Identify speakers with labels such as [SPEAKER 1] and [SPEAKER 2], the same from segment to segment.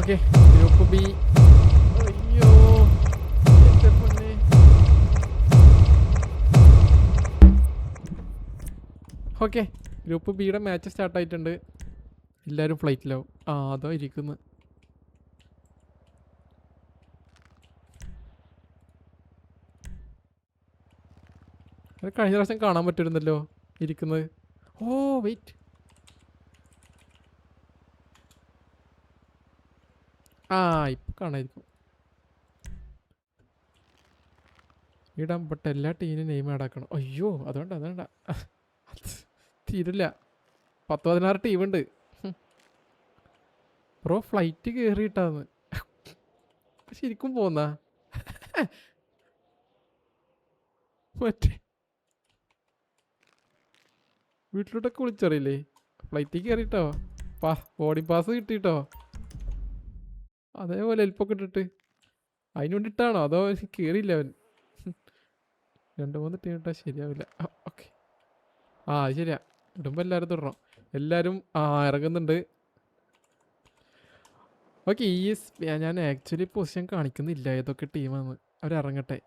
[SPEAKER 1] Okay group B. അയ്യോ എൻ്റെ പൊന്നെ. ഓക്കെ ഗ്രൂപ്പ് ബിയുടെ മാച്ച് സ്റ്റാർട്ടായിട്ടുണ്ട്. എല്ലാവരും ഫ്ലൈറ്റിലാവും. അതോ ഇരിക്കുന്നു. അത് കഴിഞ്ഞ പ്രാവശ്യം കാണാൻ പറ്റുമായിരുന്നല്ലോ ഇരിക്കുന്നത്. ഓ വെയിറ്റ്, ഇപ്പം കാണായിരിക്കും. ഇടാം, ബട്ട് എല്ലാ ടീമിനും നെയിം ആഡാക്കണം. അയ്യോ അതുകൊണ്ട തീരില്ല. 10-16 ടീമുണ്ട്. ബ്രോ ഫ്ലൈറ്റ് കയറിയിട്ടാന്ന് ശരിക്കും പോന്നാ മറ്റേ വീട്ടിലോട്ടൊക്കെ വിളിച്ചറിയില്ലേ? ഫ്ലൈറ്റിൽ കയറിയിട്ടോ, ബോർഡിംഗ് പാസ് കിട്ടിയിട്ടോ, അതേപോലെ ഹെൽപ്പൊക്കെ ഇട്ടിട്ട് അതിന് വേണ്ടിയിട്ടാണോ അതോ കയറിയില്ല അവൻ? 2-3 ടീം ഇട്ടാൽ ശരിയാവില്ല. ഓക്കെ അത് ശരിയാ, ഇടുമ്പോൾ എല്ലാവരും തുടരണം. എല്ലാവരും ഇറങ്ങുന്നുണ്ട്. ഓക്കെ ഞാൻ ആക്ച്വലി പൊസിഷൻ കാണിക്കുന്നില്ല ഏതൊക്കെ ടീമാണ്. അവരിറങ്ങട്ടെ,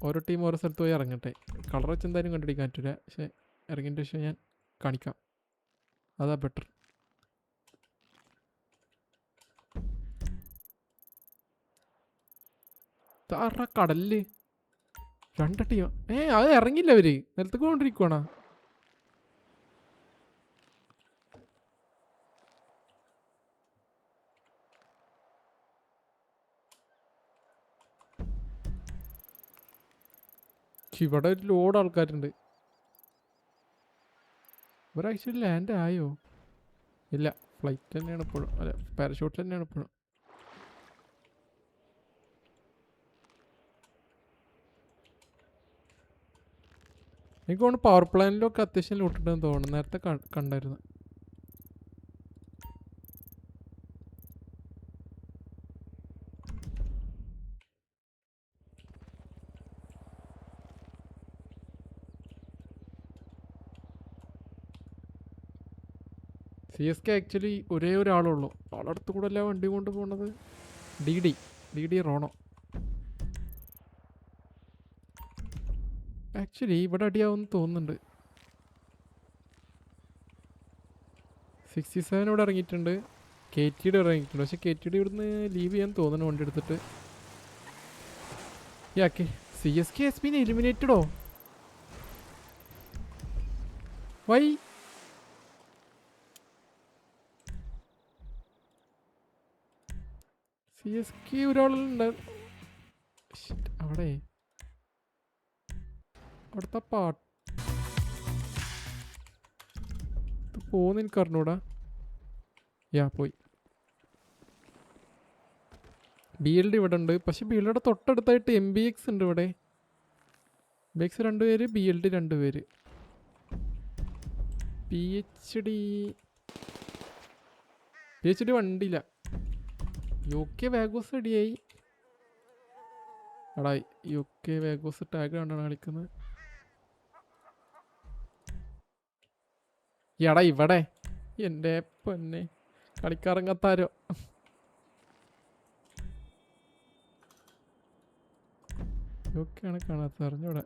[SPEAKER 1] ഓരോ ടീം ഓരോ സ്ഥലത്ത് പോയി ഇറങ്ങട്ടെ. കളർ വെച്ച് എന്തായാലും കണ്ടുപിടിക്കാൻ പറ്റില്ല, പക്ഷെ ഇറങ്ങിൻ്റെ ശേഷം ഞാൻ കാണിക്കാം, അതാ ബെറ്റർ. കടലില് 2 ടീം. അത് ഇറങ്ങില്ല, അവര് നിലത്തേക്ക് കൊണ്ടിരിക്കുവാണോ? ഇവിടെ ഒരു ലോഡ് ആൾക്കാരുണ്ട്. ഇവർ ആക്ച്വലി ലാൻഡ് ആയോ? ഇല്ല, ഫ്ലൈറ്റ് തന്നെയാണ് ഇപ്പോഴും, അല്ല പാരഷൂട്ടിൽ തന്നെയാണ് ഇപ്പോഴും. എനിക്ക് തോന്നുന്നു പവർ പ്ലാനിലൊക്കെ അത്യാവശ്യം ലൂട്ടിട്ടെന്ന് തോന്നുന്നു, നേരത്തെ കണ്ടായിരുന്നു. CSK ആക്ച്വലി ഒരേ ഒരാളുള്ളൂ, ആളടുത്ത് കൂടെ അല്ല വണ്ടി കൊണ്ട് പോണത്. D D Rono. ആക്ച്വലി ഇവിടെ അടിയാവുമെന്ന് തോന്നുന്നുണ്ട്. 67 ഇവിടെ ഇറങ്ങിയിട്ടുണ്ട്, KTD ഇറങ്ങിയിട്ടുണ്ട്. പക്ഷെ KTD ഇവിടുന്ന് ലീവ് ചെയ്യാൻ തോന്നുന്നു വണ്ടി എടുത്തിട്ട്. CSK has been eliminated. Why? CSK ഒരാളുണ്ട് അവിടെ. അവിടുത്തെ പാട്ട് പോകുന്ന എനിക്ക് അറിഞ്ഞൂടാ. പോയി. BLD ഇവിടെ ഉണ്ട്, പക്ഷെ BLDയുടെ തൊട്ടടുത്തായിട്ട് MBX ഉണ്ട്. ഇവിടെ MBX 2 പേര്, BLD 2 പേര്. PhD വണ്ടിയില്ല. UK വാഗോസ് റെഡിയായി. എടാ UK വാഗോസ് ടാഗ് കണ്ടാണ് കളിക്കുന്നത്. എടാ ഇവിടെ എൻ്റെ പൊന്നെ കളിക്കാറങ്ങത്താരോ. UK ആണ് കാണാത്ത, അറിഞ്ഞൂടെ.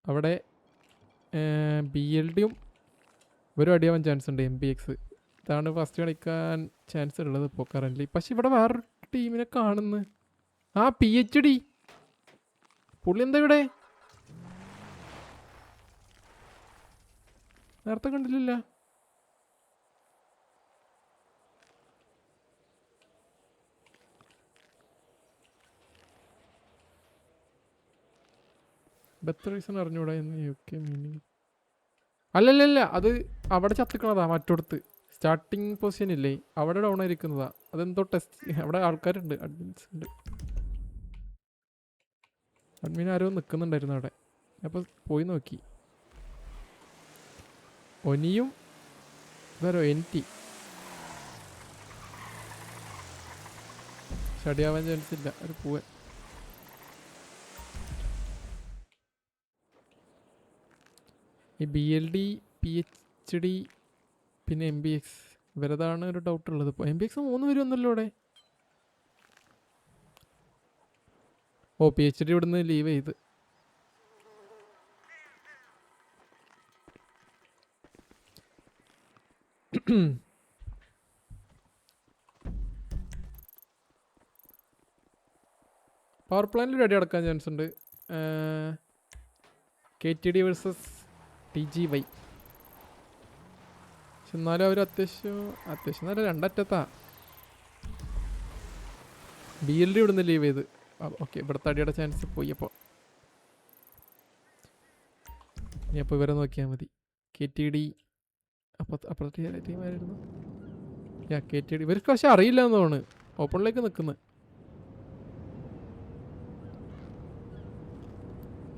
[SPEAKER 1] അവിടെ BLDയും ഒരു അടിയാവാൻ ചാൻസ് ഉണ്ട്. MBX ഇതാണ് ഫസ്റ്റ് കളിക്കാൻ ചാൻസ് ഉള്ളത് ഇപ്പോൾ കറൻ്റ്. പക്ഷെ ഇവിടെ വേറൊരു ടീമിനെ കാണുന്നു. PhD പുള്ളി എന്താ ഇവിടെ? നേരത്തെ കണ്ടില്ല. ബെറ്റർ റീസൺ അറിഞ്ഞൂടാ എന്ന് UK മീനിങ്. അല്ലല്ല, അത് അവിടെ ചത്തിക്കണതാ. മറ്റോടത്ത് സ്റ്റാർട്ടിങ് പൊസിഷൻ ഇല്ലേ, അവിടെ ഡൗൺ ആയിരിക്കുന്നതാ. അതെന്തോ ടെസ്റ്റ്, അവിടെ ആൾക്കാരുണ്ട്, അഡ്മിൻസ് ഉണ്ട്. അഡ്മിൻ ആരോ നിൽക്കുന്നുണ്ടായിരുന്നു അവിടെ, അപ്പോൾ പോയി നോക്കി. ഒനിയും വേറോ NT സ്റ്റഡിയാവാൻ ചാൻസ് ഇല്ല, ഒരു പോവാൻ. ഈ BLD PhD പിന്നെ MBX ഇവരതാണ് ഒരു ഡൗട്ട് ഉള്ളത്. ഇപ്പോൾ MBX 3 പേര് വന്നല്ലോ ഇവിടെ. ഓ PhD ഇവിടുന്ന് ലീവ് ചെയ്ത്. പവർ പ്ലാന്റിൽ അടി അടക്കാൻ ചാൻസ് ഉണ്ട്. KTD versus TGY. പക്ഷെ എന്നാലും അവർ അത്യാവശ്യം നല്ല രണ്ടറ്റത്താ. BLD ഇവിടുന്ന് ലീവ് ചെയ്ത്. ഓക്കെ ഇവിടുത്തെ അടിയുടെ ചാൻസ് പോയി. അപ്പോൾ ഇനി അപ്പോൾ ഇവരെ നോക്കിയാൽ മതി. KTD അപ്പുറത്തെ ടീമായിരുന്നു. KTD ഇവർക്ക് പക്ഷെ അറിയില്ല എന്ന് തോന്നുന്നു. ഓപ്പണിലേക്ക് നിൽക്കുന്നത്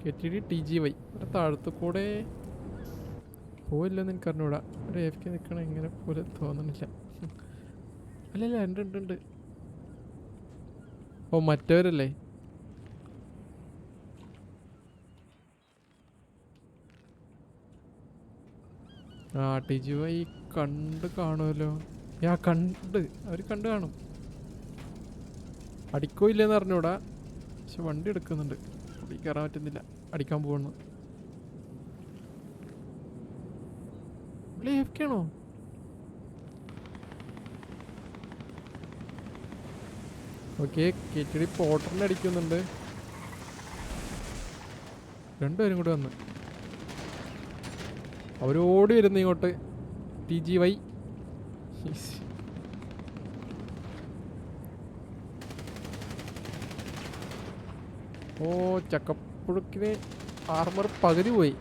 [SPEAKER 1] KTD TGY. ഇവിടെ താഴത്തു കൂടെ പോയില്ലെന്ന് എനിക്ക് അറിഞ്ഞൂടാ. ഒരു AFK നിൽക്കണം ഇങ്ങനെ പോലെ തോന്നണില്ല. അല്ലല്ല ഉണ്ട്. ഓ മറ്റവരല്ലേ? TGY കാണുമല്ലോ. അവർ കണ്ട് കാണും. അടിക്കോ ഇല്ലെന്ന് അറിഞ്ഞൂടാ. പക്ഷെ വണ്ടി എടുക്കുന്നുണ്ട്. വണ്ടി കയറാൻ പറ്റുന്നില്ല. അടിക്കാൻ പോകുന്നു. AFK ആണോ? ഓക്കെ KTD പോട്ടറിനെ അടിക്കുന്നുണ്ട്. രണ്ടുപേരും കൂടി വന്ന് അവരോടി വരുന്നു ഇങ്ങോട്ട്. TGY ഓ ചക്കപ്പുഴുക്കിന് ആർമർ പകുതി പോയി.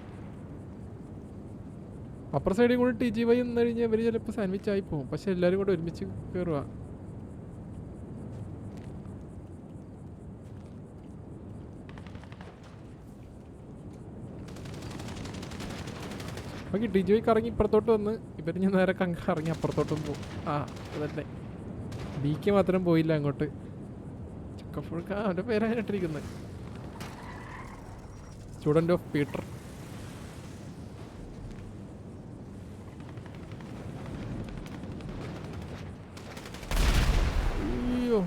[SPEAKER 1] അപ്പുറ സൈഡിൽ കൂടി TGY എന്ന് കഴിഞ്ഞാൽ ഇവർ ചിലപ്പോൾ സാൻഡ്വിച്ച് ആയി പോകും. പക്ഷെ എല്ലാവരും കൂടെ ഒരുമിച്ച് കയറുക. ഓക്കെ TGY കറങ്ങി ഇപ്പുറത്തോട്ട് വന്ന് ഇവർ ഞാൻ നേരെ കറങ്ങി അപ്പുറത്തോട്ടും പോകും. അതല്ലേ BK മാത്രം പോയില്ല അങ്ങോട്ട്. ചക്കപ്പുഴുക്ക അവൻ്റെ പേരായിട്ടിരിക്കുന്നത്. Student of Peter. അയ്യോ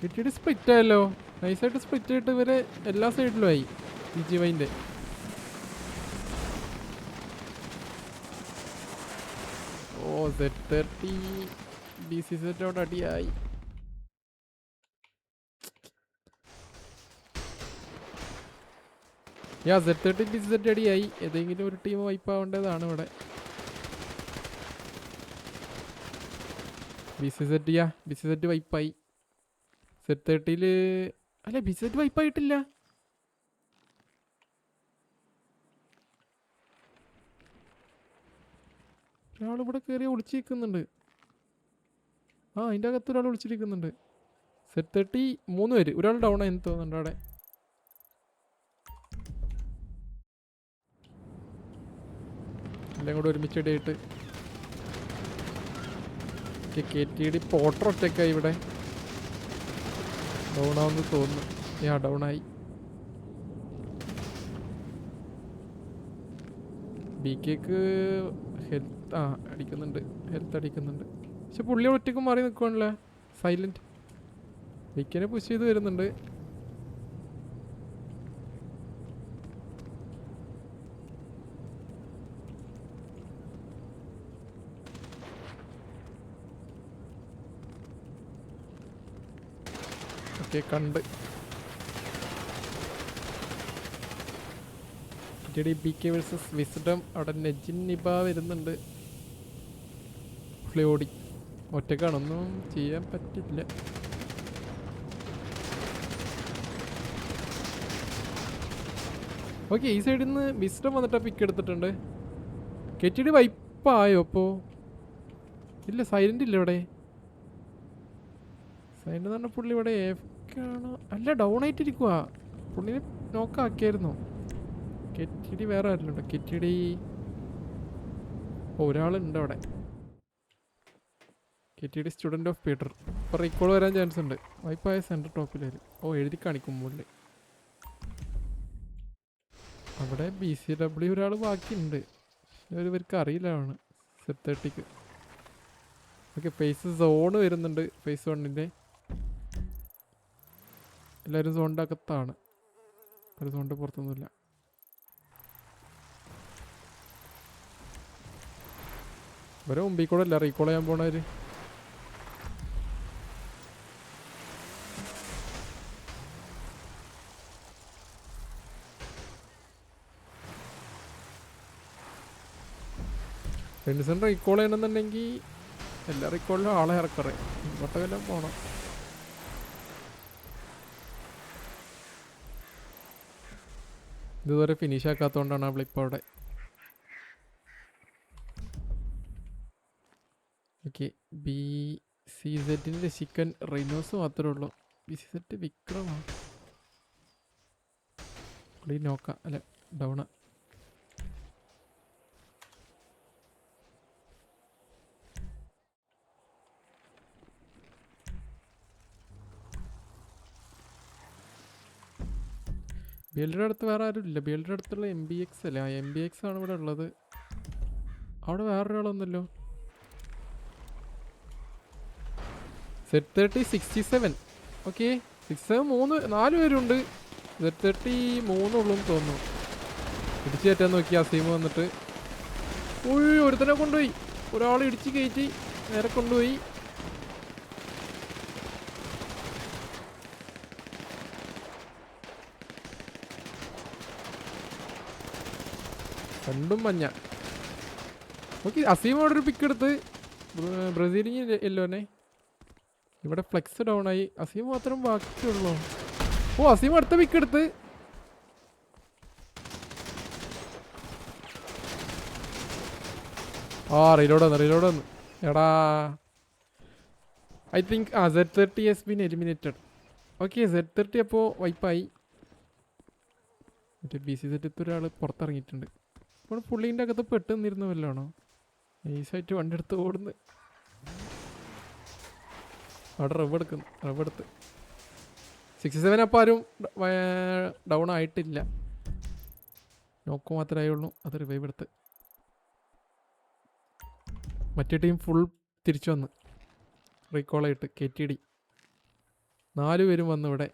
[SPEAKER 1] KTD സ്പ്ലിറ്റ് ആയല്ലോ. നൈസായിട്ട് സ്പ്ലിറ്റ് ആയിട്ട് ഇവരെ എല്ലാ സൈഡിലും ആയി. TGYൻ്റെ Z30 BCZ അവിടെ അടിയായി. Z30 BCZ അടിയായി. ഏതെങ്കിലും ഒരു ടീം വൈപ്പ് ആവേണ്ടതാണ് ഇവിടെ. BCZ വൈപ്പായി. Z30 അല്ല BCZ വൈപ്പായിട്ടില്ല. ഒരാളിവിടെ കയറി ഒളിച്ചിരിക്കുന്നുണ്ട്. അതിൻ്റെ അകത്ത് ഒരാൾ ഒളിച്ചിരിക്കുന്നുണ്ട്. Z30 3 പേര്. ഒരാൾ ഡൗൺ ആയെന്ന് തോന്നുന്നുണ്ട് അവിടെ. എല്ലാം കൂടെ ഒരുമിച്ചിടയിട്ട് KTD പോട്ടർ ഒറ്റക്കായി ഇവിടെ. ഡൗൺ ആവുമെന്ന് തോന്നുന്നു. ഡൗൺ ആയി. BKക്ക് ഹെൽത്ത് അടിക്കുന്നുണ്ട്. പക്ഷെ പുള്ളി ഒറ്റക്ക് മാറി നിൽക്കുവാണല്ലേ. സൈലന്റ്. BKനെ പുഷ് ചെയ്ത് വരുന്നുണ്ട്. ഓക്കെ കണ്ട് BK വേഴ്സസ് വിസ്ഡം. അവിടെ നെജിൻ നിബ വരുന്നുണ്ട്. ഫ്ലോഡി ഒറ്റക്കാണൊന്നും ചെയ്യാൻ പറ്റില്ല. ഓക്കെ ഈ സൈഡിൽ നിന്ന് വിസ്ഡം വന്നിട്ട് പിക്ക് എടുത്തിട്ടുണ്ട്. KTD വൈപ്പായോ അപ്പോൾ? ഇല്ല സൈലന്റ് ഇല്ല ഇവിടെ. സൈലന്റ് എന്ന് പറഞ്ഞാൽ പുള്ളി ഇവിടെ ആണോ? അല്ല ഡൗൺ ആയിട്ടിരിക്കുക. പുള്ളിനെ നോക്കാക്കിയായിരുന്നു. KTD വേറെ ആരില്ലുണ്ടോ? KTD ഒരാളുണ്ട് അവിടെ. KTD student of Peter. ഇപ്പോൾ റീകോൾ വരാൻ ചാൻസ് ഉണ്ട്. വൈപ്പായ സെൻറ്റർ ടോപ്പിൽ വരും. ഓ എഴുതി കാണിക്കും മുകളിൽ. അവിടെ BCW ഒരാൾ ബാക്കിയുണ്ട്. ഇവർക്ക് അറിയില്ലാണ് Z30ക്ക്. ഓക്കെ ഫേസ് സോണ് വരുന്നുണ്ട്. ഫേസ് 1ൻ്റെ എല്ലാവരും സോണിൻ്റെ അകത്താണ്. ഒരു സോണിൻ്റെ പുറത്തൊന്നുമില്ല. ഇവരെ മുമ്പിൽ കൂടെ അല്ല റീകോൾ ചെയ്യാൻ പോണവര്. ഫ്രണ്ട്സിന് റീകോൾ ചെയ്യണമെന്നുണ്ടെങ്കിൽ എല്ലാ റീകോളിലും ആളെ ഇറക്കറേ. ഇങ്ങോട്ടെല്ലാം പോണം. ഇതുവരെ ഫിനിഷ് ആക്കാത്തതുകൊണ്ടാണ് അവളിപ്പോൾ അവിടെ. ഓക്കെ BCZന് രക്ഷിക്കാൻ റൈനോസ് മാത്രമേ ഉള്ളൂ. BCZ വിക്രമാണ്. നോക്കാം അല്ല ഡൗണാ. ബിൽഡറുടെ അടുത്ത് വേറെ ആരും ഇല്ല. ബിൽഡറുടെ അടുത്തുള്ള MBX അല്ലേ? MBX ആണ് ഇവിടെ ഉള്ളത്. അവിടെ വേറൊരാളൊന്നുമല്ലോ. Z30 67. ഓക്കെ 67 4 പേരുണ്ട്. Z30 3 തോന്നുന്നു. ഇടിച്ചു കയറ്റാൻ നോക്കി അസീം വന്നിട്ട്. ഒരുത്തനെ കൊണ്ടുപോയി. ഒരാൾ ഇടിച്ച് കയറ്റി നേരെ കൊണ്ടുപോയി. രണ്ടും മഞ്ഞ. ഓക്കെ അസീം അവിടെ ഒരു പിക്ക് എടുത്ത് ബ്രസീലിന് യെല്ലോനെ. ഇവിടെ ഫ്ലെക്സ് ഡൗൺ ആയി. അസീം മാത്രം ബാക്കിയുള്ളൂ. ഓ അസീം അടുത്ത പിക്ക് എടുത്ത്. റീലോഡ് വന്നു എടാ. I think Z30 has been eliminated. Okay Z30 അപ്പോൾ വൈപ്പായി. മറ്റേ BCZ ഒരാൾ പുറത്തിറങ്ങിയിട്ടുണ്ട്. ഇപ്പോൾ പുള്ളീൻ്റെ അകത്ത് പെട്ടെന്നിരുന്ന വല്ലതാണോ? നൈസായിട്ട് വണ്ടി എടുത്ത് ഓടുന്നു. അവിടെ റവ് എടുത്ത് 67 അപ്പോൾ ആരും ഡൗൺ ആയിട്ടില്ല. നോക്ക് മാത്രമേ ആയുള്ളൂ. അത് റിവൈവ് എടുത്ത് മറ്റേ ടീം ഫുൾ തിരിച്ചു വന്ന് റീകോളായിട്ട്. KTD 4 പേരും വന്നു ഇവിടെ.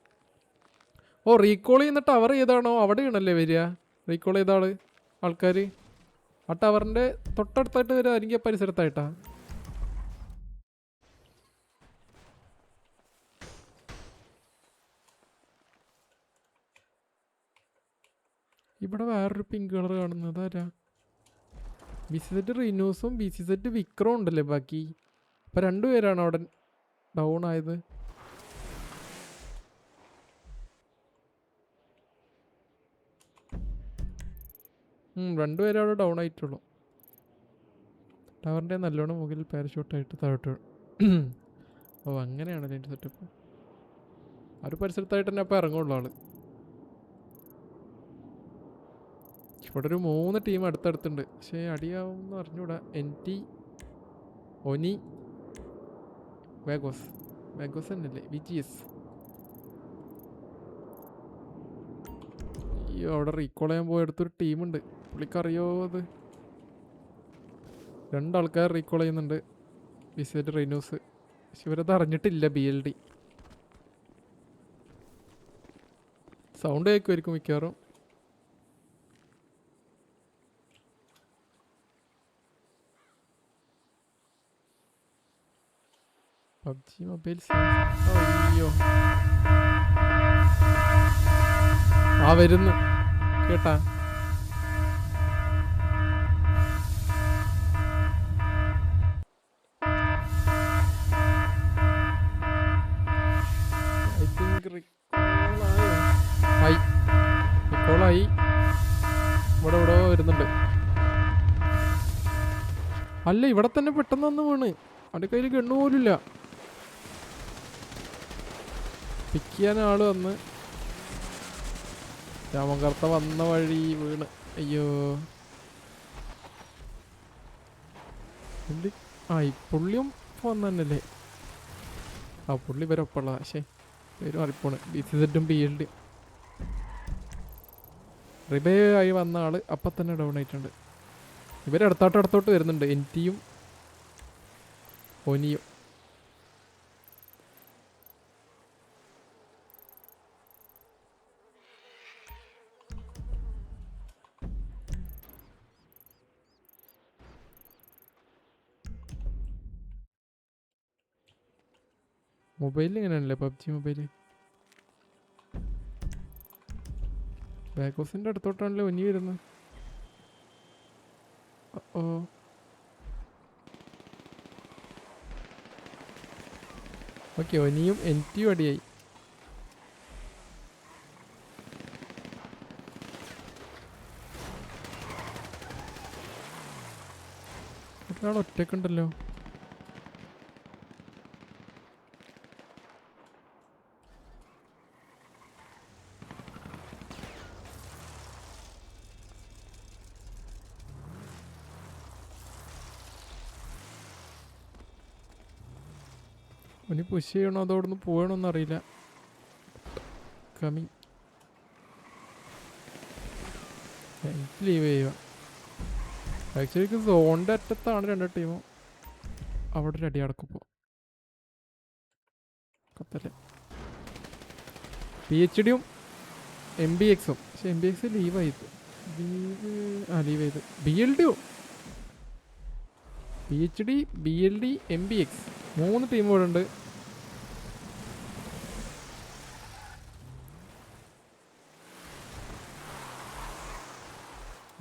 [SPEAKER 1] ഓ റീകോൾ ചെയ്യുന്ന ടവർ ഏതാണോ അവിടെയാണല്ലേ വരിക റീകോൾ ചെയ്ത ആൾക്കാർ. ആ ടവറിൻ്റെ തൊട്ടടുത്തായിട്ട് വരിക അല്ലെങ്കിൽ പരിസരത്തായിട്ടാ. ഇവിടെ വേറൊരു പിങ്ക് കളർ കാണുന്നത് ആരാ? BCZ റിനൂസും BCZ വിക്രം ഉണ്ടല്ലേ ബാക്കി. അപ്പം 2 പേരാണ് അവിടെ ഡൗൺ ആയത്. രണ്ടു പേരും അവിടെ ഡൗൺ ആയിട്ടുള്ളൂ. ടവറിൻ്റെ നല്ലോണം മുകളിൽ പാരഷൂട്ടായിട്ട് താഴോട്ട്. ഓ അങ്ങനെയാണല്ലോ എൻ്റെ സെറ്റപ്പ്. ആ ഒരു പരിസരത്തായിട്ട് തന്നെ അപ്പോൾ ഇറങ്ങുള്ളൂ ആള്. ഇവിടെ ഒരു 3 ടീം അടുത്തടുത്തുണ്ട്. പക്ഷേ അടിയാവുമെന്ന് അറിഞ്ഞൂടാ. NT ഒനി വേഗോസ് തന്നെയല്ലേ VGS. അയ്യോ അവിടെ റീകോൾ ചെയ്യാൻ പോയടുത്തൊരു ടീമുണ്ട്. പുള്ളിക്കറിയോ അത്? 2 ആൾക്കാർ റീകോൾ ചെയ്യുന്നുണ്ട്. BCZ rhinos. പക്ഷെ ഇവരത് അറിഞ്ഞിട്ടില്ല. BLD സൗണ്ട് കേൾക്കുമായിരിക്കും മിക്കവാറും. PUBG mobile. അയ്യോ വരുന്നു കേട്ടാ. ഐ തിങ്ക് റിക്കോളായി. ഇവിടെ വരുന്നുണ്ട്. അല്ല ഇവിടെ തന്നെ പെട്ടെന്ന് വന്ന് വീണ്. അവൻ്റെ കയ്യിൽ ഗണ്ണ് പോലുമില്ല. പിക്ക് ചെയ്യാൻ ആള് വന്ന് രാമകർത്ത വന്ന വഴി വീണ്. അയ്യോ എന്ത് ഈ പുള്ളിയും ഇപ്പോൾ വന്നു തന്നെയല്ലേ? ആ പുള്ളി ഇവരെ ഒപ്പമുള്ള പക്ഷേ പേര് മാറിപ്പോണ്. BCZ ബി എൽ ഡി റിബേ ആയി വന്ന ആള് അപ്പം തന്നെ ഡൗൺ ആയിട്ടുണ്ട്. ഇവർ അടുത്തോട്ട് വരുന്നുണ്ട്. NTയും ഒനിയും. മൊബൈലിൽ ഇങ്ങനെയാണല്ലേ PUBG മൊബൈല്. ബാക്ക് ഹൗസിൻ്റെ അടുത്തോട്ടാണല്ലോ ഒനി വരുന്നത്. ഓ ഓക്കെ, ഒനിയും NTയും അടിയായി. ഒരാൾ ഒറ്റക്കുണ്ടല്ലോ. ഒനി പുഷ് ചെയ്യണോ അതോ അവിടെ നിന്ന് പോകണമെന്ന് അറിയില്ല. കമ്മിങ്. എനിക്ക് ലീവ് ചെയ്യുക. ആക്ച്വലി സോണിൻ്റെ അറ്റത്താണ് രണ്ട് ടീമും. അവിടെ ഒരു അടി അടക്കുമ്പോൾ കത്തല്ലേ. PhDയും MBXും. പക്ഷെ MBX ലീവ് ലീവ് ചെയ്ത് BLDയും PhD BLD MBX 3 ടീം ഇവിടെ ഉണ്ട്.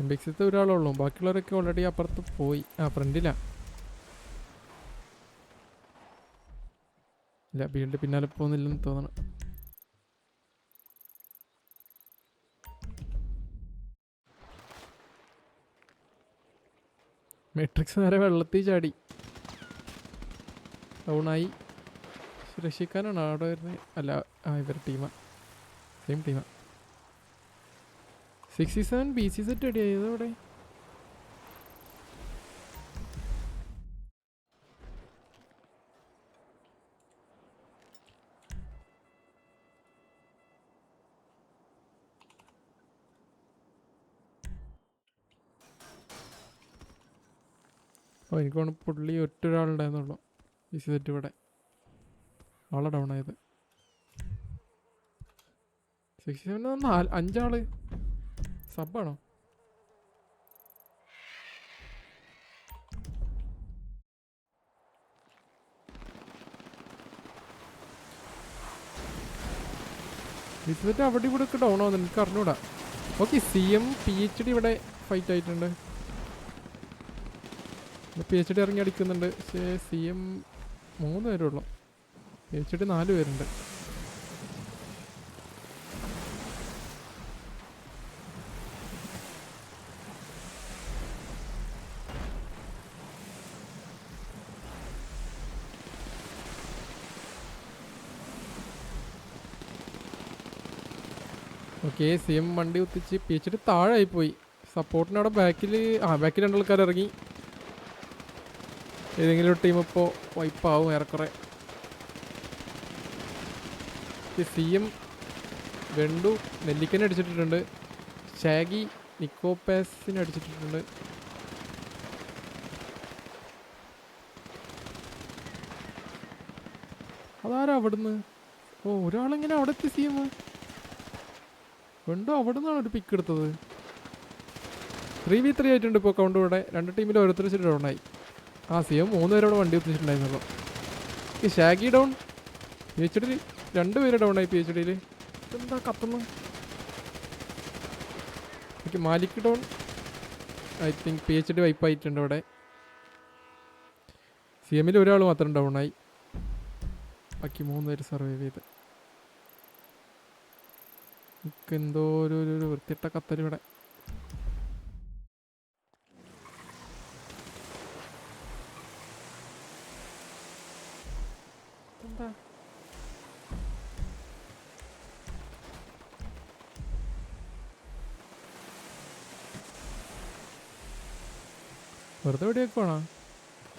[SPEAKER 1] MBXത്തെ ഒരാളുള്ളൂ, ബാക്കിയുള്ളവരൊക്കെ ഓൾറെഡി അപ്പുറത്ത് പോയി. ഫ്രണ്ടിലാ. ഇല്ല, BLD പിന്നാലെ പോകുന്നില്ലെന്ന് തോന്നണം. മെട്രിക്സ് നേരെ വെള്ളത്തിൽ ചാടി ഡൗണായി. രക്ഷിക്കാനാണ് അവിടെ വരുന്നത്. അല്ല, ഇവരുടെ ടീമാ, സെയിം ടീമാ. 67 BCZ അടിയായത് അവിടെ. എനിക്ക് തോന്നുന്നു പുള്ളി ഒറ്റൊരാളുണ്ടായിരുന്നുള്ളൂ BCZ ഇവിടെ. ആളെ ഡൗൺ ആയത്. 67 5 സബ്ബാണോ? BCZ അവിടെ ഇവിടെ ഒക്കെ ഡൗൺ ആവുന്നുണ്ട്, എനിക്ക് അറിഞ്ഞൂടാ. ഓക്കെ, CM PhD ഇവിടെ ഫൈറ്റ് ആയിട്ടുണ്ട്. PhD ഇറങ്ങി അടിക്കുന്നുണ്ട്. പക്ഷേ CM 3 പേരുള്ളൂ, PhD 4 പേരുണ്ട്. ഓക്കെ, CM വണ്ടി കുത്തിച്ച് PhD താഴായി പോയി. സപ്പോർട്ടിന് അവിടെ ബാക്കിൽ ബാക്കിൽ 2 ആൾക്കാർ ഇറങ്ങി. ഏതെങ്കിലും ഒരു ടീം ഇപ്പോൾ വൈപ്പാവും ഏറെക്കുറെ. CM വെണ്ടു നെല്ലിക്കനെ അടിച്ചിട്ടുണ്ട്. ഷാഗി നിക്കോപാസിനെ അടിച്ചിട്ടുണ്ട്. അതാരാ അവിടുന്ന്? ഒരാളെങ്ങനെ അവിടെ എത്തി? CM വെണ്ടു അവിടെ നിന്നാണ് ഒരു പിക്ക് എടുത്തത്. 3v3 ആയിട്ടുണ്ട് ഇപ്പോൾ കൗണ്ട് ഇവിടെ. 2 ടീമിൽ ഓരോരുത്തർ ഡൗണായി. CM 3 പേരോടെ വണ്ടി എത്തിച്ചിട്ടുണ്ടായിരുന്നല്ലോ. ഈ ഷാഗി ഡൗൺ. PhD 2 പേര് ഡൗണായി PhDയിൽ. എന്താ കത്തുന്നു? Okay, Malik down. I think PhD വൈപ്പായിട്ടുണ്ട് ഇവിടെ. CMൽ ഒരാൾ മാത്രം ഡൗണായി, ബാക്കി 3 പേര് സർവൈവ് ചെയ്ത്. എന്തോ ഒരു വൃത്തിയിട്ട കത്തൽ ഇവിടെ. എന്താ വെറുതെ എവിടെയൊക്കെ വേണോ?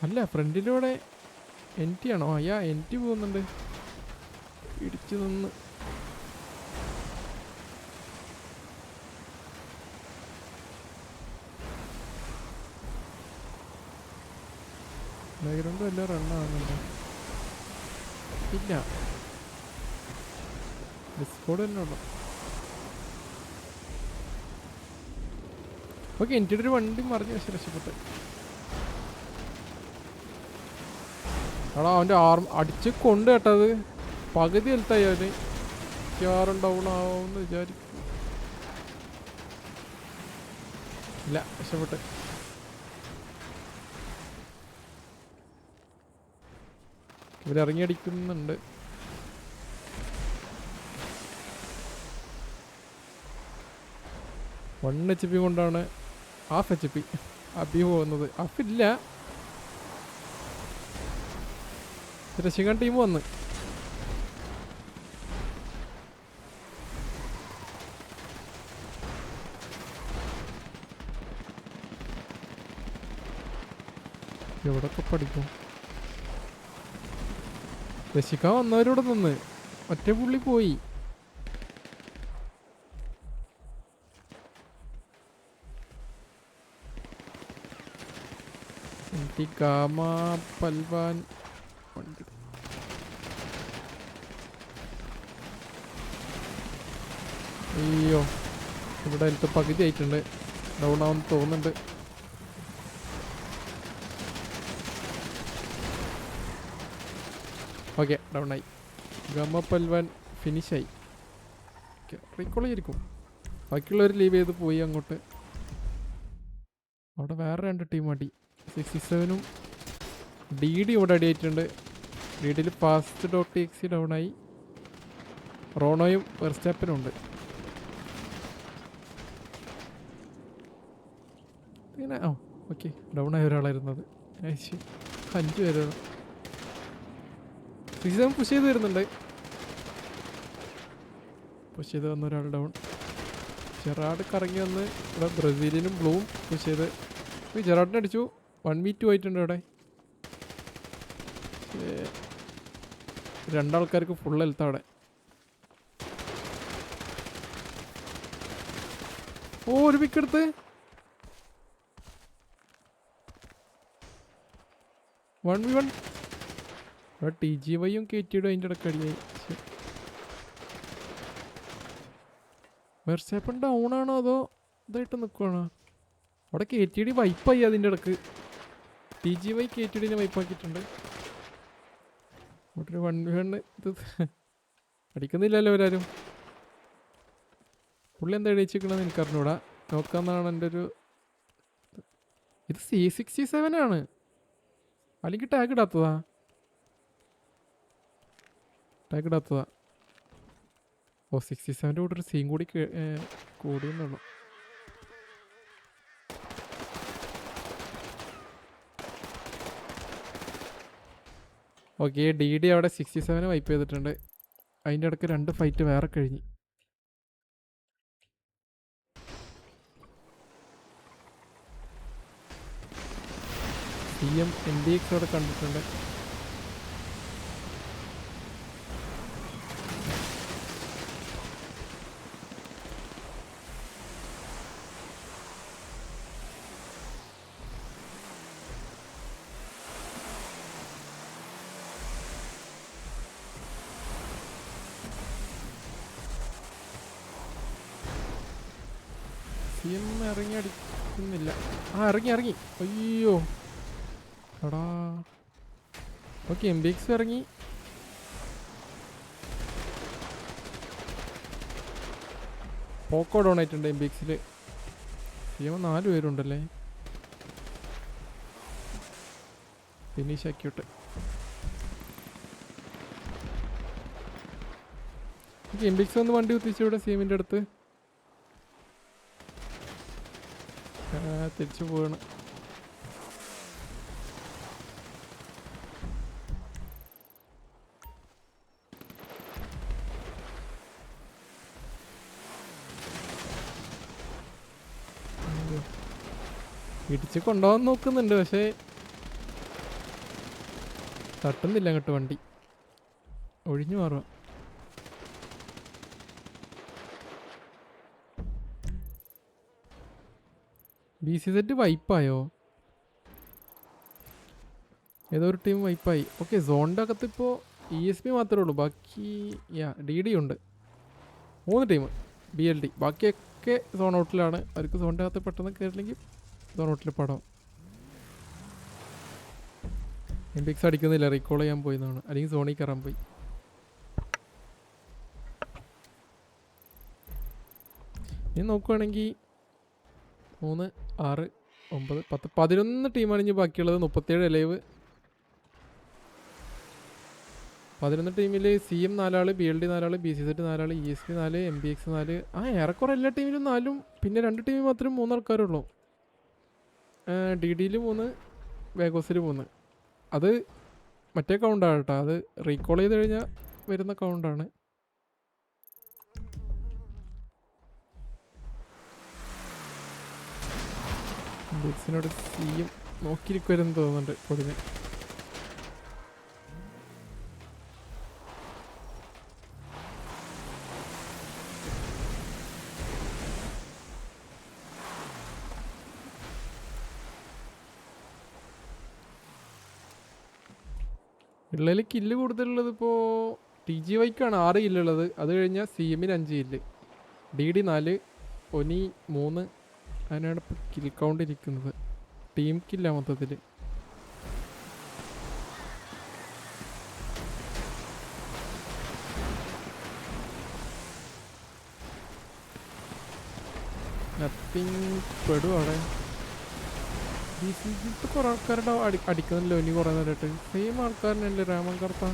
[SPEAKER 1] അല്ല, ഫ്രണ്ടിലൂടെ എൻ ടി ആണോ? അയ്യാ എൻ ടി പോകുന്നുണ്ട്. ഇടിച്ചു നിന്ന് ബാക്ക്ഗ്രൗണ്ട് വല്ല റണ്ണാകുന്നുണ്ടോ? ഇല്ല, ഡിസ്കോഡ് തന്നെ ഉള്ളു. ഓക്കെ, എൻ്റെ ഒരു വണ്ടി മറിഞ്ഞ് പക്ഷെ രക്ഷപ്പെട്ട്. എടാ അവൻ്റെ അടിച്ച് കൊണ്ട് കേട്ടത് പകുതി ഹെൽത്തായി. അവന് ക്യാറും ഡൗൺ ആവുമെന്ന് വിചാരിക്കും. ഇല്ല, രക്ഷപ്പെട്ട്. ഇവരിറങ്ങി അടിക്കുന്നുണ്ട്. വൺ HP കൊണ്ടാണ് ഹാഫ് HP അബി പോകുന്നത്. അഫില്ല, രശികൻ ടീം വന്ന്. എവിടൊക്കെ പഠിക്കും. രശിക്കാൻ വന്നവരോട് നിന്ന് ഒറ്റ പുള്ളി പോയി. പൽവാൻ അയ്യോ, ഇവിടെ അടുത്ത് പകുതി ആയിട്ടുണ്ട്. ഡൗൺ ആവുമെന്ന് തോന്നുന്നുണ്ട്. ഓക്കെ, ഡൗൺ ആയി. ഗമ പൽവാൻ ഫിനിഷായി. റീകോൾ ചെയ്തിരിക്കും. ബാക്കിയുള്ളവർ ലീവ് ചെയ്ത് പോയി അങ്ങോട്ട്. അവിടെ വേറെ 2 ടീം അടി. 67ഉം DD ഇവിടെ അടിയായിട്ടുണ്ട്. DDയിൽ fast.txt ഡൗണായി. റോണോയും വെർസ്റ്റാപ്പനും ഉണ്ട്. പിന്നെ ഓക്കെ, ഡൗൺ ആയ ഒരാളായിരുന്നത്. 5 പേരാണ്. 67 പുഷ് ചെയ്ത് വരുന്നുണ്ട്. പുഷ് ചെയ്ത് വന്ന ഒരാൾ ഡൗൺ. ജെറാഡ് കറങ്ങി വന്ന് ഇവിടെ ബ്രസീലിയനും ബ്ലൂവും പുഷ് ചെയ്ത് ജെറാഡിനെ അടിച്ചു. 1v2 ആയിട്ടുണ്ട് ഇവിടെ. 2 ആൾക്കാർക്ക് ഫുൾ ഹെൽത്ത് അവിടെ. ഒരു പിക്ക് എടുത്ത്. TGYയും KTയുടെ അതിൻ്റെ ഇടയ്ക്ക് അടിയായി. വെർസാപ്പൻ ഡൗൺ ആണോ അതോ ഇതായിട്ട് നിൽക്കുവാണോ? അവിടെ KTD വൈപ്പായി അതിൻ്റെ ഇടക്ക്. TGY KTDനെ വൈപ്പാക്കിയിട്ടുണ്ട്. അവിടെ 1v1 ഇത് അടിക്കുന്നില്ലല്ലോ അവരാരും. പുള്ളി എന്താ എഴുതിച്ചിരിക്കണമെന്ന് എനിക്കറിഞ്ഞൂടാ. നോക്കാമെന്നാണ് എൻ്റെ ഒരു. ഇത് C67 ആണ്, അല്ലെങ്കിൽ ടാഗ് ഇടാത്തതാ. ടാഗ് ഇടാത്തതാ. 67ൻ്റെ കൂടെ ഒരു സീൻ കൂടി കൂടിയെന്നുള്ളു. ഓക്കെ, DD അവിടെ 67 വൈപ്പ് ചെയ്തിട്ടുണ്ട്. അതിൻ്റെ ഇടയ്ക്ക് 2 ഫൈറ്റ് വേറെ കഴിഞ്ഞ്. CM NDX അവിടെ കണ്ടിട്ടുണ്ട്. ഇറങ്ങി അടിക്കുന്നില്ല. ഇറങ്ങി. അയ്യോ എടാ. ഓക്കെ, MBX ഇറങ്ങി. പോക്കോ ഡൗൺ ആയിട്ടുണ്ട് MBXൽ. CM 4 പേരുണ്ടല്ലേ. ഫിനിഷ് ആക്കിയിട്ട് MBX വന്ന് വണ്ടി കുത്തിച്ചു ഇവിടെ CMൻ്റെ അടുത്ത്. തിരിച്ചു പോവാണ്. ഇടിച്ച് കൊണ്ടുപോകാൻ നോക്കുന്നുണ്ട്, പക്ഷേ തട്ടുന്നില്ല അങ്ങോട്ട് വണ്ടി, ഒഴിഞ്ഞു മാറുക. BCZ വൈപ്പായോ? ഏതോ ഒരു ടീം വൈപ്പായി. ഓക്കെ, സോണിൻ്റെ അകത്ത് ഇപ്പോൾ ESP മാത്രമേ ഉള്ളൂ, ബാക്കി DD ഉണ്ട്. 3 ടീം BLD, ബാക്കിയൊക്കെ സോൺ ഔട്ടിലാണ്. അവർക്ക് സോണിൻ്റെ അകത്ത് പെട്ടെന്ന് കയറില്ലെങ്കിൽ സോൺ ഔട്ടിൽ പടം. MPX അടിക്കുന്നില്ല, റീകോൾ ചെയ്യാൻ പോയിന്നാണ്, അല്ലെങ്കിൽ സോണിൽ കയറാൻ പോയി. ഇനി നോക്കുവാണെങ്കിൽ 3, 6, 9, 10, 11 ടീമാണ് ഇനി ബാക്കിയുള്ളത്. 37 ലൈവ്. 11 ടീമിൽ CM 4 ആൾ, BLD 4 ആൾ, BCZ 4 ആൾ, ESP 4, MPX 4. ഏറെക്കുറെ എല്ലാ ടീമിലും 4, പിന്നെ 2 ടീമിൽ മാത്രം 3 ആൾക്കാരുള്ളൂ. DDയിൽ 3, വേഗോസിൽ 3. അത് മറ്റേ കൗണ്ടാണ് കേട്ടോ, അത് റീകോൾ ചെയ്ത് കഴിഞ്ഞാൽ വരുന്ന കൗണ്ടാണ്. MPXനോട് CM നോക്കിയിരിക്കുവരെന്ന് തോന്നുന്നുണ്ട് പൊതുവെ. ഉള്ളതിൽ കില്ല് കൂടുതലുള്ളത് ഇപ്പോൾ TGYക്കാണ് 6 കില്ലുള്ളത്. അത് കഴിഞ്ഞാൽ CMന് 5 കില്ല്, DD 4, ഒനി 3. അതിനാണ് ഇപ്പോൾ കിൽ കൗണ്ട് ഇരിക്കുന്നത്. ടീം കില്ല മൊത്തത്തിൽ. നത്തിങ് പെടും അവിടെ. ഇപ്പോൾ കുറേ ആൾക്കാരുടെ അടിക്കുന്നില്ല ഇനി കുറേ നേരമായിട്ട്. സെയിം ആൾക്കാരനല്ലേ രാമൻ കർത്ത.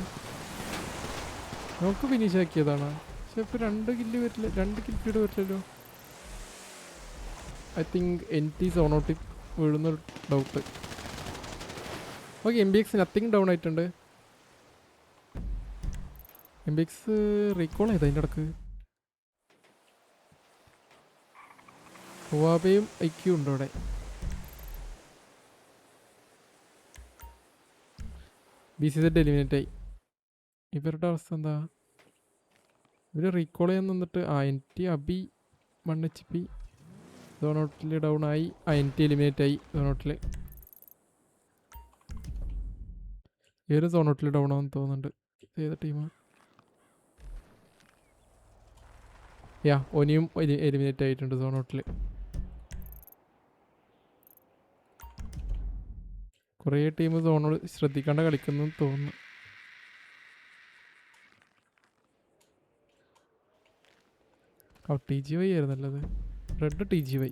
[SPEAKER 1] നമുക്ക് ഫിനിഷ് ആക്കിയതാണ്, പക്ഷെ ഇപ്പോൾ 2 കില്ല് വരില്ല, 2 കിൽ ഫീഡ് വരില്ലല്ലോ. ഐ തിങ്ക് NT സോണോട്ടി വീഴുന്നൊരു doubt. Okay, MPX nothing down ആയിട്ടുണ്ട്. MPX റീകോൾ ചെയ്താൽ അതിൻ്റെ ഇടക്ക് ഹുവാബയും IQ ഉണ്ട് അവിടെ. BCZ എലിമിനേറ്റ് ആയി. ഇവരുടെ അവസ്ഥ എന്താ? ഇവർ റീകോൾ ചെയ്യാൻ നിന്നിട്ട് NT അബി 1 HP സോണോട്ടിൽ ഡൗൺ ആയി. NT എലിമിനേറ്റ് ആയി സോണോട്ടിൽ. ഏത് സോണോട്ടിൽ ഡൗൺ ആണെന്ന് തോന്നുന്നുണ്ട്. ഏത് ടീമാണ്? ഒനിയും എലിമിനേറ്റ് ആയിട്ടുണ്ട് സോണോട്ടിൽ. കുറേ ടീം സോണോട് ശ്രദ്ധിക്കാണ്ട് കളിക്കുന്നു തോന്നുന്നു. TGY ആയിരുന്നല്ലത്, റെഡ് TGY.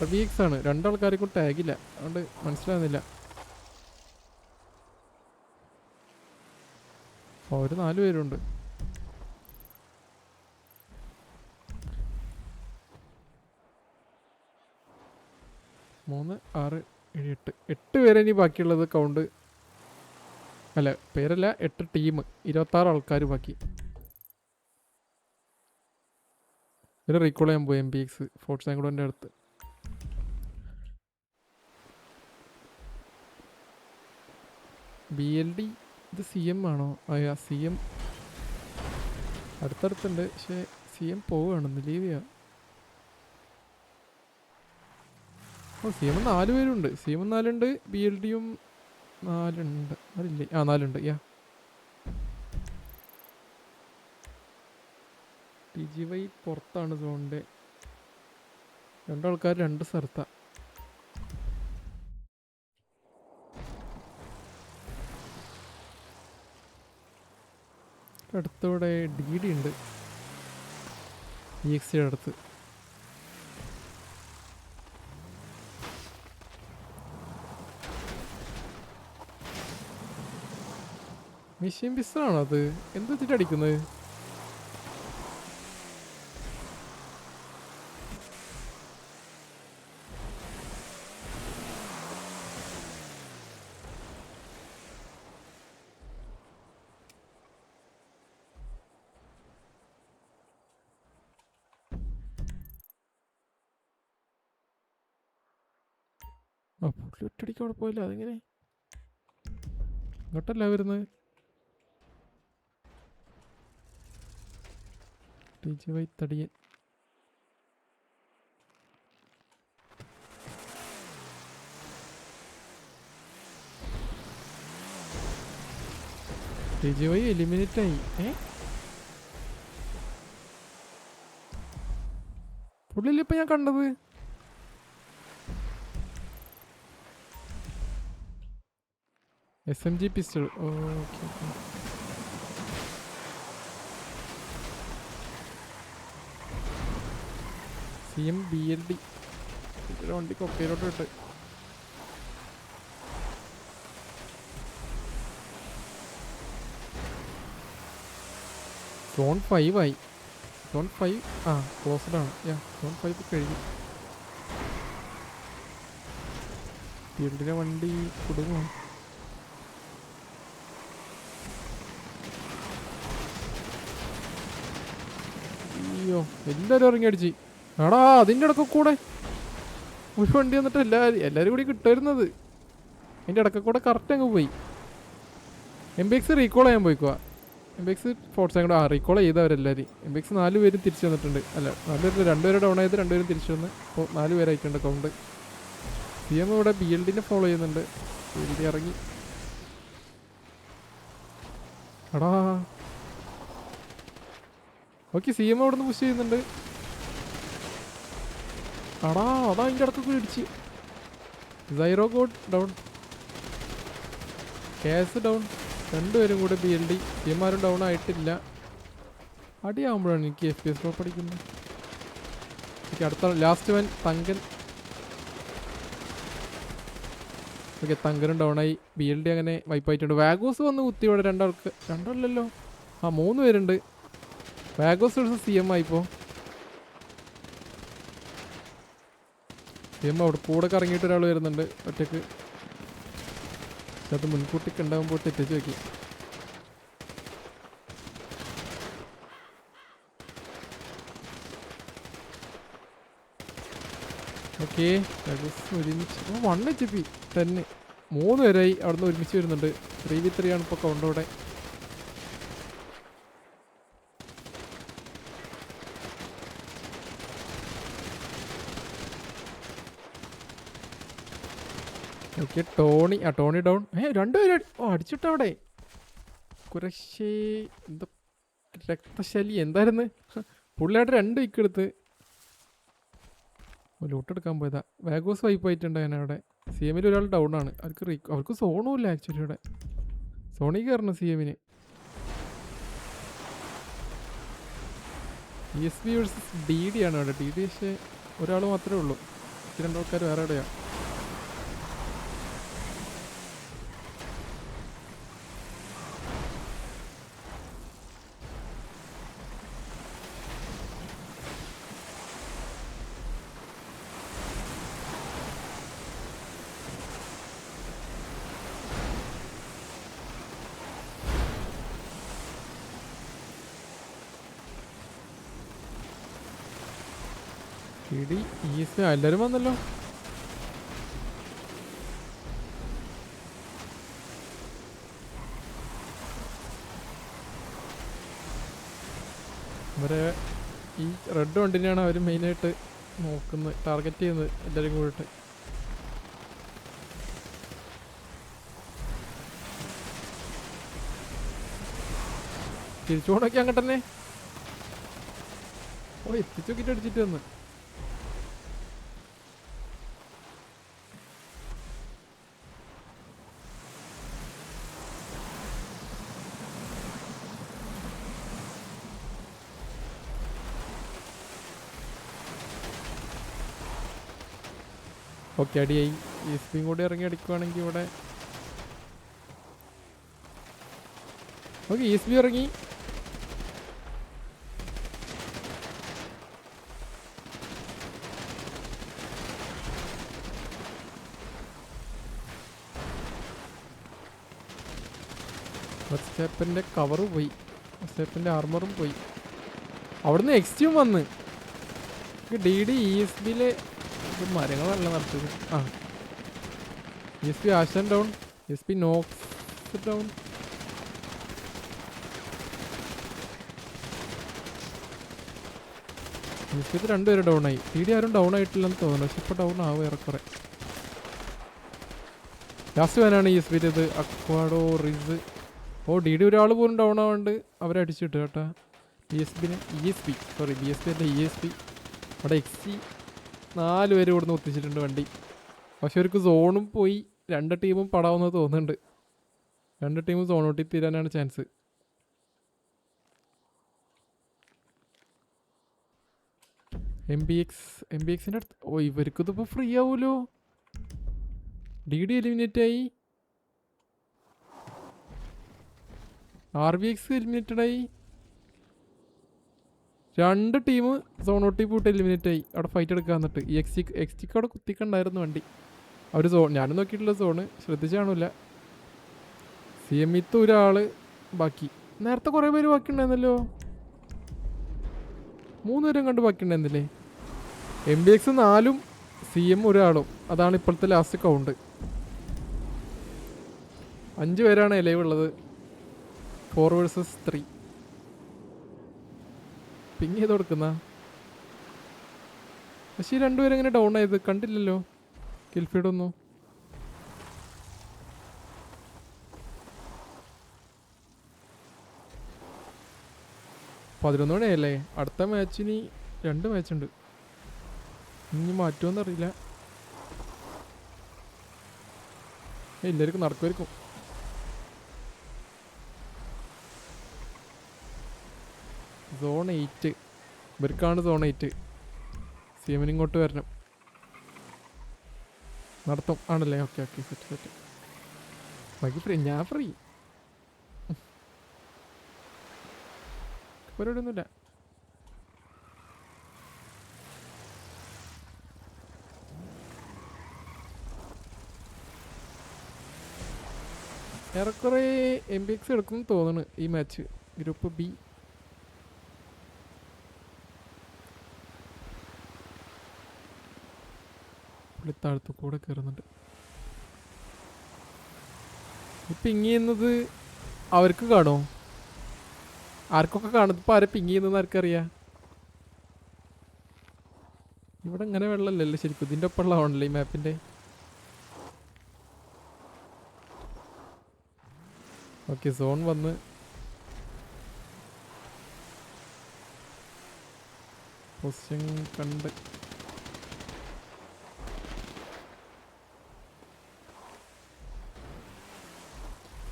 [SPEAKER 1] RVX ആണ്. 2 ആൾക്കാർക്കും ടാഗില്ല, അതുകൊണ്ട് മനസ്സിലാകുന്നില്ല. ഒരു 4 പേരുണ്ട്. 3, 6, 7, 8 പേരെ ഇനി ബാക്കിയുള്ളത് കൗണ്ട്. അല്ല, പേരല്ല, 8 ടീം, 26 ആൾക്കാർ ബാക്കി. ഇതിൽ റീകോൾ ചെയ്യാൻ പോയി MPX ഫോർട്ട് സാങ്കുഡോൻ്റെ അടുത്ത്. BLD ഇത് CM ആണോ? CM അടുത്തടുത്തുണ്ട്, പക്ഷേ CM പോവുകയാണെന്ന്, ലീവ് ചെയ്യാം. CM 4 പേരുണ്ട്. CM 4 ഉണ്ട്, BLDയും 4 ഉണ്ട്. അതില്ലേ? 4 ഉണ്ട്. TGY പുറത്താണ് സോണിൻ്റെ. 2 ആൾക്കാർ 2 സ്ഥലത്താണ്. അടുത്തവിടെ DD ഉണ്ട്, EXയുടെ അടുത്ത്. മെഷീൻ പിസ്റ്റളാണോ അത്? എന്ത് വെച്ചിട്ട് അടിക്കുന്നത്? ആ പുള്ളി ഒറ്റടിക്ക് അവിടെ പോയില്ല. അതെങ്ങനെ ഇങ്ങോട്ടല്ല വരുന്നത്? TGY തടിയൻ. TGY എലിമിനേറ്റ് ആയി. പുള്ളിയില്ല ഇപ്പൊ ഞാൻ കണ്ടത്. SMG pistol. Okay CM BLD വണ്ടി കൊക്കയിലോട്ട് ഇട്ട്. സോൺ 5 ആയി. സോൺ 5 ക്ലോസ്ഡ് ആണ്. സോൺ 5 കഴിഞ്ഞു. ഫീൽഡിലെ വണ്ടി കുടുങ്ങും. അയ്യോ എല്ലാവരും ഇറങ്ങി അടിച്ച്. ആടാ അതിൻ്റെ ഇടയ്ക്ക് കൂടെ ഒരു വണ്ടി വന്നിട്ട് എല്ലാവരും കൂടി കിട്ടുമായിരുന്നത്. അതിൻ്റെ ഇടയ്ക്ക് കൂടെ കറക്റ്റ് അങ്ങ് പോയി. MBX റീകോൾ ചെയ്യാൻ പോയിക്കുക. MBX ഫോർട്ട് കൂടെ റീകോൾ ചെയ്തവരെല്ലാവരും. MBX 4 പേരും തിരിച്ചു വന്നിട്ടുണ്ട്. അല്ല 4 പേര് 2 പേര് ഡൗൺ ആയത്, 2 പേരും തിരിച്ചു വന്ന്. അപ്പോൾ 4 പേരായിട്ടുണ്ട് കൗണ്ട്. CM ഇവിടെ BLDനെ ഫോളോ ചെയ്യുന്നുണ്ട്. BLD ഇറങ്ങി. എടാ ഓക്കെ CM അവിടെ നിന്ന് പുഷ് ചെയ്യുന്നുണ്ട്. അടാ അതാ അതിൻ്റെ ഇടക്കൊക്കെ ഇടിച്ച്. സൈറോ ഗോഡ് ഡൗൺ, കേസ് ഡൗൺ. 2 പേരും കൂടെ BLD. CM ആരും ഡൗൺ ആയിട്ടില്ല. അടിയാകുമ്പോഴാണ് എനിക്ക് FPS ഡ്രോപ്പ് അടിക്കുന്നത്. ഓക്കെ അടുത്ത ലാസ്റ്റ് വൻ തങ്കൻ. ഓക്കെ തങ്കനും ഡൗണായി. BLD അങ്ങനെ വൈപ്പായിട്ടുണ്ട്. വാഗോസ് വന്ന് കുത്തി ഇവിടെ രണ്ടല്ലല്ലോ 3 പേരുണ്ട്. വാഗോസ് വേഴ്സസ് CM ആയിപ്പോൾ. CM അവിടെ കൂടെ കറങ്ങിയിട്ട് ഒരാൾ വരുന്നുണ്ട് ഒറ്റക്ക്. അത് മുൻകൂട്ടി ഉണ്ടാകുമ്പോൾ തെറ്റിച്ച് വെക്കി. ഓക്കെ ഒരുമിച്ച് 1 HP 10. 3 പേരായി അവിടുന്ന് ഒരുമിച്ച് വരുന്നുണ്ട്. 3v3 ആണ് ഇപ്പോൾ കൗണ്ടോടെ. Okay Tony down. 2 പേര് അടിച്ചിട്ടവിടെ. കുറച്ച് എന്താ രക്തശാലി എന്തായിരുന്നു പുള്ളിയായിട്ട് 2 വിക്ക് എടുത്ത് ലൂട്ടെടുക്കാൻ പോയതാ. വാഗോസ് വൈപ്പായിട്ടുണ്ട് ഞാൻ അവിടെ. CMൽ ഒരാൾ ഡൗൺ ആണ്. അവർക്ക് സോണും ഇല്ല ആക്ച്വലി. ഇവിടെ സോണിൽ കയറണം CMന്. ESB വേഴ്സസ് DD ആണ് അവിടെ. DD പക്ഷേ ഒരാൾ മാത്രമേ ഉള്ളൂ. 2 ആൾക്കാർ വേറെ എവിടെയാണ്. DD ESB എല്ലാവരും വന്നല്ലോ. അവരെ ഈ റെഡ് വണ്ടിനെയാണ് അവർ മെയിനായിട്ട് നോക്കുന്നത്, ടാർഗറ്റ് ചെയ്യുന്നത് എല്ലാവരും കൂടിയിട്ട്. തിരിച്ചു പോകണമൊക്കെ അങ്ങോട്ട് തന്നെ. എത്തിച്ചു നോക്കിയിട്ട് അടിച്ചിട്ട് വന്ന്. ഓക്കെ അടിയായി. ESBയും കൂടി ഇറങ്ങി അടിക്കുവാണെങ്കിൽ ഇവിടെ. ഓക്കെ ESB ഇറങ്ങി. സ്റ്റെപ്പിൻ്റെ കവറ് പോയി, സ്റ്റെപ്പിൻ്റെ ആർമറും പോയി. അവിടുന്ന് എക്സ്ട്യൂം വന്ന് DD ESBയിലെ മരങ്ങളല്ല നടത്തത്. ESP ആശാൻ down. ESP Knox down. ESP രണ്ടുപേരും ഡൗൺ ആയി. TD ആരും ഡൗൺ ആയിട്ടില്ലെന്ന് തോന്നുന്നു. പക്ഷെ ഇപ്പോൾ ഡൗൺ ആവും ഏറെക്കുറെ. ലാസ്റ്റ് വാനാണ് ESP ഇത്. അക്വാഡോ റിസ്. ഓ DD ഒരാൾ പോലും ഡൗൺ ആവാണ്ട് അവരടിച്ചിട്ട് കേട്ടാ. BSP അല്ല ESP. അവിടെ XC 4 പേര് ഇവിടുന്ന് ഒത്തിച്ചിട്ടുണ്ട് വണ്ടി. പക്ഷെ അവർക്ക് സോണും പോയി. 2 ടീമും പടാവുന്നത് തോന്നുന്നുണ്ട്. 2 ടീമും സോണോട്ടി തീരാനാണ് ചാൻസ്. MBXന്റെ അടുത്ത്. ഓ ഇവർക്കിതിപ്പോൾ ഫ്രീ ആവുമല്ലോ. DD എലിമിനേറ്റ് ആയി. RBX എലിമിനേറ്റഡ് ആയി. 2 ടീം സോണോട്ടി പോയിട്ട് എലിമിനേറ്റ് ആയി. അവിടെ ഫൈറ്റ് എടുക്കാൻ വന്നിട്ട് ഈ എക്സ്റ്റിക്ക് അവിടെ കുത്തിക്കണ്ടായിരുന്നു വണ്ടി. അവർ ഞാനും നോക്കിയിട്ടില്ല സോണ്, ശ്രദ്ധിച്ചു കാണില്ല. CMത്ത് ഒരാൾ ബാക്കി. നേരത്തെ കുറേ പേര് ബാക്കി ഉണ്ടായിരുന്നല്ലോ. 3 പേരും കണ്ട് ബാക്കി ഉണ്ടായിരുന്നില്ലേ? MBX 4ഉം CM ഒരാളും. അതാണ് ഇപ്പോഴത്തെ ലാസ്റ്റ് കൗണ്ട്. 5 പേരാണ് ലൈവ് ഉള്ളത്. 4 vs 3. പിങ് ചെയ്ത് കൊടുക്കുന്ന. പക്ഷേ ഈ 2 പേരും എങ്ങനെ ഡൗൺ ആയത് കണ്ടില്ലല്ലോ കിൽഫീഡൊന്നും. പതിനൊന്നോടെയല്ലേ? അടുത്ത മാച്ചിന് 2 മാച്ചുണ്ട്. ഇനി മാറ്റുമെന്നറിയില്ല. എല്ലാവർക്കും നടക്കുമായിരിക്കും. സോൺ 8 ഇവർക്കാണ്. സോൺ 8 CMന് ഇങ്ങോട്ട് വരണം. നടത്തും ആണല്ലേ? Okay set. ബാക്കി ഫ്രീ. ഞാൻ ഫ്രീ. പരിപാടിയൊന്നുമില്ല. ഏറെക്കുറെ MBX എടുക്കും തോന്നുന്നു ഈ മാച്ച്. Group B. താഴത്തു കൂടെ കയറുന്നുണ്ട്. പിങ് ചെയ്യുന്നത് അവർക്ക് കാണോ? ആർക്കൊക്കെ കാണും? ഇപ്പം ആരെ പിങ് ചെയ്യുന്നതെന്ന് ആർക്കറിയാം? ഇവിടെ ഇങ്ങനെ വെള്ളമല്ലല്ലോ ശരിക്കും. ഇതിൻ്റെ ഒപ്പമുള്ള ആവണല്ലേ ഈ മാപ്പിൻ്റെ. ഓക്കെ സോൺ വന്ന്. പൊസിഷൻ കണ്ട്.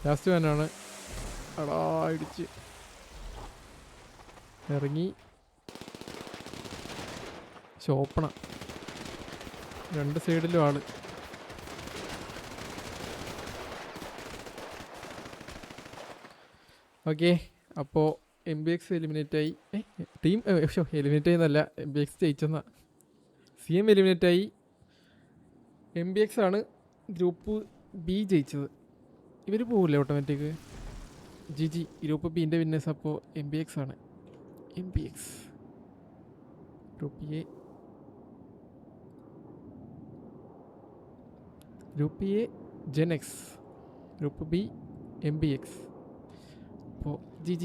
[SPEAKER 1] ലാസ്റ്റ് വാനാണ്. അടാ ഇടിച്ച് ഇറങ്ങി. ഷോപ്പണ 2 സൈഡിലും ആള്. ഓക്കെ അപ്പോൾ MBX എലിമിനേറ്റ് ആയി. ടീം എലിമിനേറ്റ് ആയെന്നല്ല, MBX ജയിച്ചെന്നാ. CM എലിമിനേറ്റ് ആയി. MBX ആണ് ഗ്രൂപ്പ് B ജയിച്ചത്. ഇവർ പോകില്ലേ ഓട്ടോമാറ്റിക്? GG. ഗ്രൂപ്പ് ബിൻ്റെ വിന്നേഴ്സ് അപ്പോൾ MBX ആണ്. MBX group A. Group A Genex. Group B MBX. അപ്പോൾ GG.